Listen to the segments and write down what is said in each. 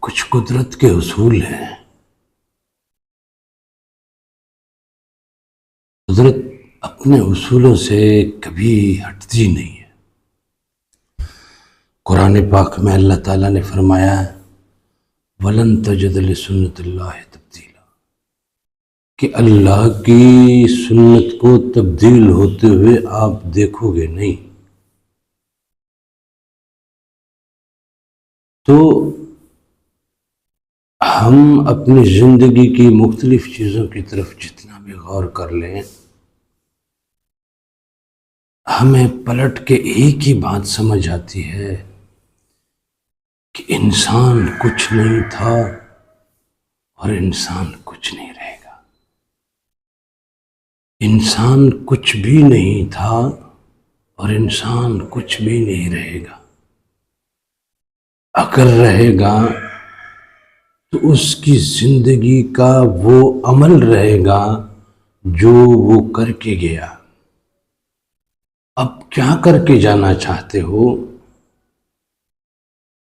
کچھ قدرت کے اصول ہیں. قدرت اپنے اصولوں سے کبھی ہٹتی نہیں ہے. قرآن پاک میں اللہ تعالیٰ نے فرمایا ہے وَلَن تَجِدَ لِسُنَّتِ اللَّهِ تَبْدِيلًا، کہ اللہ کی سنت کو تبدیل ہوتے ہوئے آپ دیکھو گے نہیں. تو ہم اپنی زندگی کی مختلف چیزوں کی طرف جتنا بھی غور کر لیں، ہمیں پلٹ کے ایک ہی بات سمجھ آتی ہے کہ انسان کچھ نہیں تھا اور انسان کچھ نہیں رہے گا. انسان کچھ بھی نہیں تھا اور انسان کچھ بھی نہیں رہے گا. اگر رہے گا تو اس کی زندگی کا وہ عمل رہے گا جو وہ کر کے گیا. اب کیا کر کے جانا چاہتے ہو؟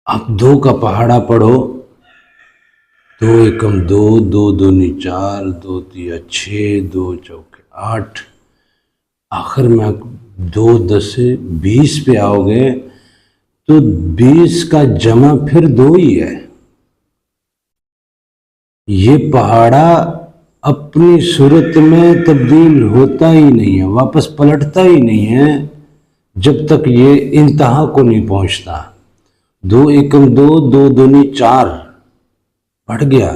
آپ 2 کا پہاڑا پڑھو، 2 ایکم 2، 2 دونی 4، 2 تیا 6، 2 چوکے 8. آخر میں 2 10 20 پہ آؤ گے تو 20 کا جمع پھر 2 ہی ہے. یہ پہاڑا اپنی صورت میں تبدیل ہوتا ہی نہیں ہے، واپس پلٹتا ہی نہیں ہے جب تک یہ انتہا کو نہیں پہنچتا. 2 ایکم 2، 2 دونی 4 بڑھ گیا،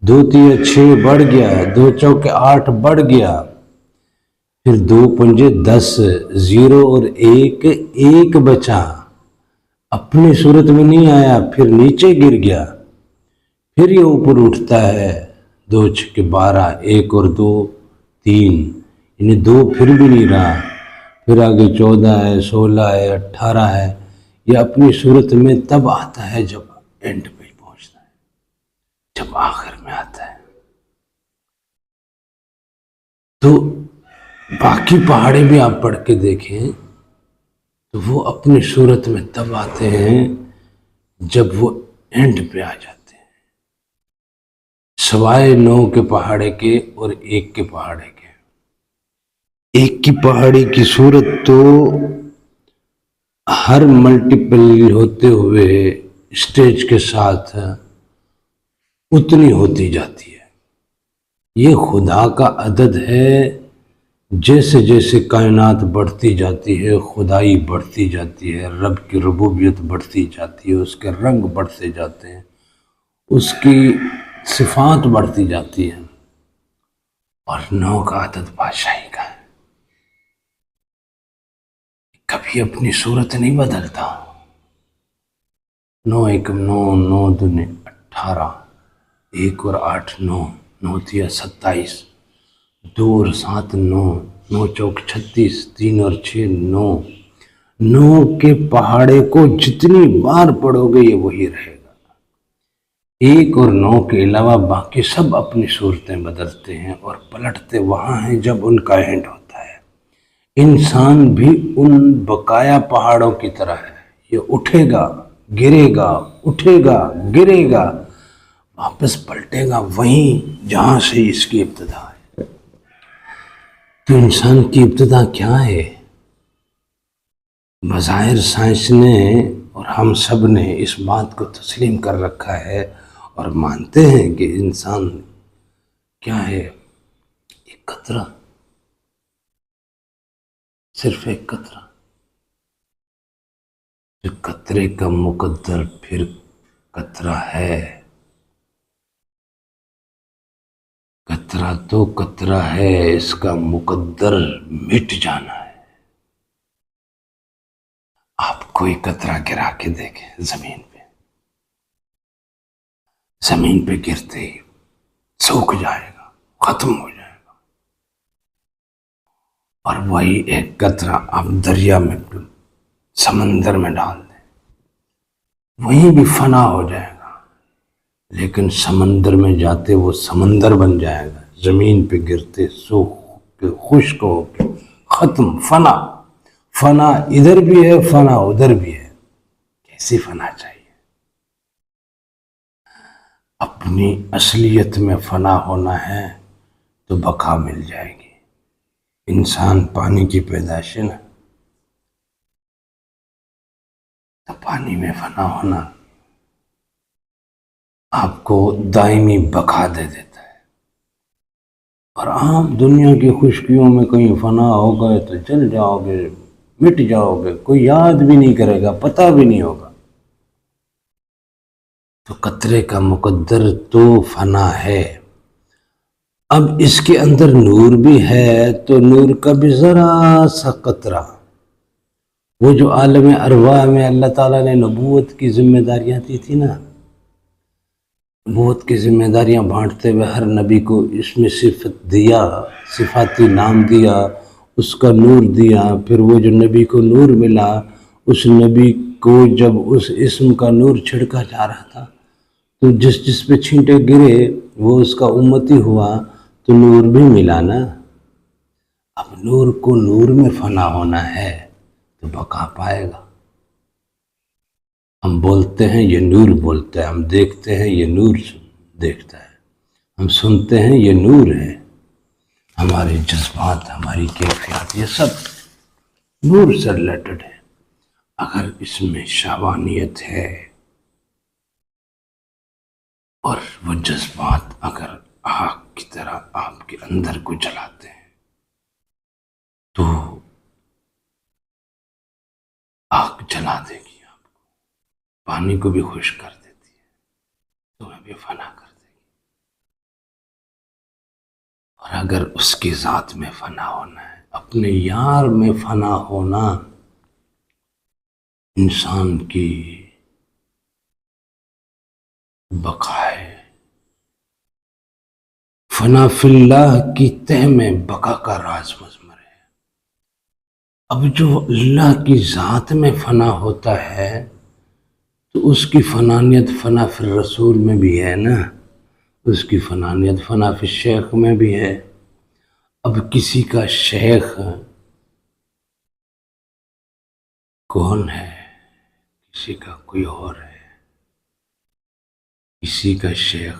2 تیا 6 بڑھ گیا، 2 چوکے 8 بڑھ گیا، پھر 2 پنجے 10، 0 اور 1 بچا، اپنی صورت میں نہیں آیا، پھر نیچے گر گیا، پھر یہ اوپر اٹھتا ہے. 2 چھکے 12، 1 اور 2 3، یعنی 2 پھر بھی نہیں رہا، پھر آگے 14 ہے، 16 ہے، 18 ہے. یہ اپنی صورت میں تب آتا ہے جب اینڈ پہ پہنچتا ہے، جب آخر میں آتا ہے. تو باقی پہاڑے بھی آپ پڑھ کے دیکھیں تو وہ اپنی صورت میں تب آتے ہیں جب وہ اینڈ پہ آ جاتے ہیں، سوائے 9 کے پہاڑے کے اور 1 کے پہاڑے کے. 1 کی پہاڑی کی صورت تو ہر ملٹیپل ہوتے ہوئے اسٹیج کے ساتھ اتنی ہوتی جاتی ہے. یہ خدا کا عدد ہے. جیسے جیسے کائنات بڑھتی جاتی ہے، خدائی بڑھتی جاتی ہے، رب کی ربوبیت بڑھتی جاتی ہے، اس کے رنگ بڑھتے جاتے ہیں، اس کی صفات بڑھتی جاتی ہیں. اور 9 کا عدد بادشاہی کا ہے، کبھی اپنی صورت نہیں بدلتا. 9 ایکم 9، 9 دونے 18، 1 اور 8 9، 9 تیا 27، 2 اور 7 9، 9 چوک 36، 3 اور 6 9. 9 کے پہاڑے کو جتنی بار پڑھو گے یہ وہی رہے گا. 1 اور 9 کے علاوہ باقی سب اپنی صورتیں بدلتے ہیں اور پلٹتے وہاں ہیں جب ان کا اینڈ ہوتا ہے. انسان بھی ان بقایا پہاڑوں کی طرح ہے، یہ اٹھے گا گرے گا، اٹھے گا گرے گا، واپس پلٹے گا وہیں جہاں سے اس کی ابتدا ہے. تو انسان کی ابتدا کیا ہے؟ بظاہر سائنس نے اور ہم سب نے اس بات کو تسلیم کر رکھا ہے اور مانتے ہیں کہ انسان کیا ہے؟ ایک قطرہ، صرف ایک قطرہ. جو قطرے کا مقدر پھر قطرہ ہے. قطرہ تو قطرہ ہے، اس کا مقدر مٹ جانا ہے. آپ کوئی قطرہ گرا کے دیکھیں زمین پہ گرتے ہی سوکھ جائے گا، ختم ہو جائے گا. اور وہی ایک قطرہ آپ دریا میں سمندر میں ڈال دیں، وہیں بھی فنا ہو جائے گا، لیکن سمندر میں جاتے وہ سمندر بن جائے گا، زمین پہ گرتے سوکھ کے خشک ہو کے ختم. فنا ادھر بھی ہے، فنا ادھر بھی ہے. کیسی فنا چاہیے؟ اپنی اصلیت میں فنا ہونا ہے تو بقا مل جائے گی. انسان پانی کی پیدائش ہے نا، تو پانی میں فنا ہونا آپ کو دائمی بقا دے دیتا ہے. اور عام دنیا کی خشکیوں میں کہیں فنا ہو گئے تو جل جاؤ گے، مٹ جاؤ گے، کوئی یاد بھی نہیں کرے گا، پتہ بھی نہیں ہوگا. تو قطرے کا مقدر تو فنا ہے. اب اس کے اندر نور بھی ہے تو نور کا بھی ذرا سا قطرہ، وہ جو عالم ارواح میں اللہ تعالیٰ نے نبوت کی ذمہ داریاں دی تھی نا، نبوت کی ذمہ داریاں بانٹتے ہوئے ہر نبی کو اس میں صفت دیا، صفاتی نام دیا، اس کا نور دیا. پھر وہ جو نبی کو نور ملا، اس نبی کو جب اس اسم کا نور چھڑکا جا رہا تھا تو جس جس پہ چھینٹے گرے وہ اس کا امتی ہوا، تو نور بھی ملا نا. اب نور کو نور میں فنا ہونا ہے تو بقا پائے گا. ہم بولتے ہیں یہ نور بولتا ہے، ہم دیکھتے ہیں یہ نور دیکھتا ہے، ہم سنتے ہیں یہ نور ہے. ہمارے جذبات، ہماری کیفیات، یہ سب نور سے ریلیٹڈ ہے. اگر اس میں شہوانیت ہے اور وہ جذبات اگر آگ کی طرح آپ کے اندر کو جلاتے ہیں تو آگ جلا دے گی آپ کو، پانی کو بھی خشک کر دیتی ہے، تمہیں بھی فنا کر دے گی. اور اگر اس کی ذات میں فنا ہونا ہے، اپنے یار میں فنا ہونا، انسان کی بقا ہے. فنا فی اللہ کی تہ میں بقا کا راز مضمر ہے. اب جو اللہ کی ذات میں فنا ہوتا ہے تو اس کی فنانیت فنا فی الرسول میں بھی ہے نا، اس کی فنانیت فنا فی الشیخ میں بھی ہے. اب کسی کا شیخ کون ہے، کسی کا کوئی اور ہے. کسی کا شیخ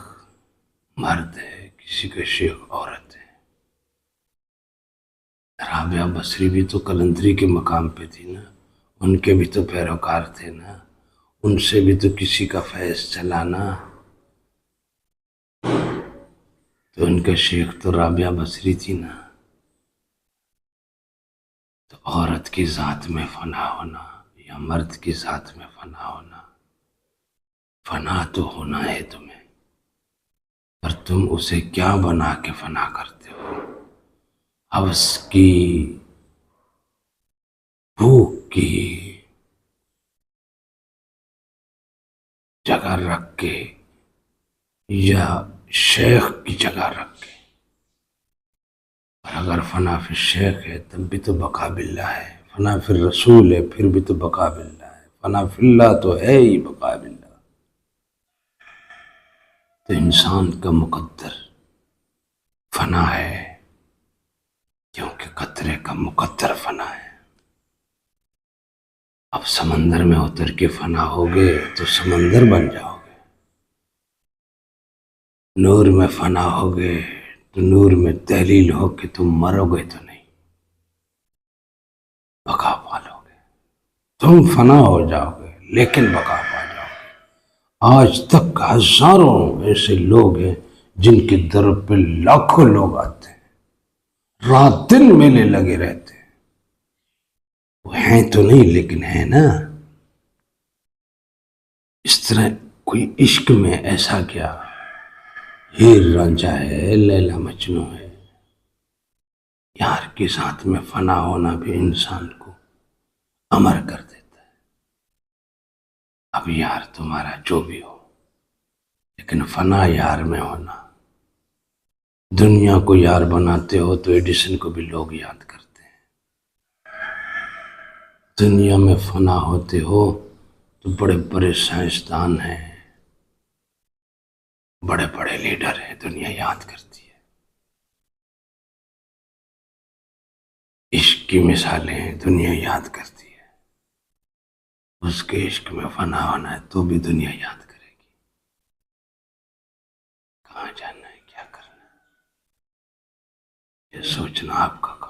مرد ہے، کسی کا شیخ عورت ہے. رابعہ بصری بھی تو قلندری کے مقام پہ تھی نا، ان کے بھی تو پیروکار تھے نا، ان سے بھی تو کسی کا فیض چلا نا. تو ان کا شیخ تو رابعہ بصری تھی نا. تو عورت کی ذات میں فنا ہونا یا مرد کی ذات میں فنا ہونا، فنا تو ہونا ہے تمہیں، پر تم اسے کیا بنا کے فنا کرتے ہو؟ حوث کی، بھوک کی جگہ رکھ کے یا شیخ کی جگہ رکھ کے. اور اگر فنا فی الشیخ ہے تب بھی تو بقا باللہ ہے، فنا فی الرسول ہے پھر بھی تو بقا باللہ ہے، فنا فی اللہ تو ہے ہی بقا باللہ. تو انسان کا مقدر فنا ہے کیونکہ قطرے کا مقدر فنا ہے. اب سمندر میں اتر کے فنا ہوگے تو سمندر بن جاؤ گے، نور میں فنا ہوگے تو نور میں تحلیل ہو کے تم مرو گے تو نہیں، بقا پالو گے. تم فنا ہو جاؤ گے لیکن بقا پا جاؤ گے. آج تک ہزاروں ایسے لوگ ہیں جن کے در پہ لاکھوں لوگ آتے ہیں، رات دن میلے لگے رہتے ہیں. وہ ہیں تو نہیں لیکن ہیں نا. اس طرح کوئی عشق میں ایسا کیا، ہیر رانجھا ہے، لیلا مجنوں ہے. یار کے ساتھ میں فنا ہونا بھی انسان کو امر کر دیتا ہے. اب یار تمہارا جو بھی ہو لیکن فنا یار میں ہونا. دنیا کو یار بناتے ہو تو ایڈیسن کو بھی لوگ یاد کرتے ہیں. دنیا میں فنا ہوتے ہو تو بڑے بڑے سائنسدان ہیں، بڑے بڑے لیڈر ہیں، دنیا یاد کرتی ہے. عشق کی مثالیں ہیں، دنیا یاد کرتی ہے. اس کے عشق میں فنا ہونا ہے تو بھی دنیا یاد کرتی ہے. کہاں جانا ہے، کیا کرنا ہے، یہ سوچنا آپ کا کام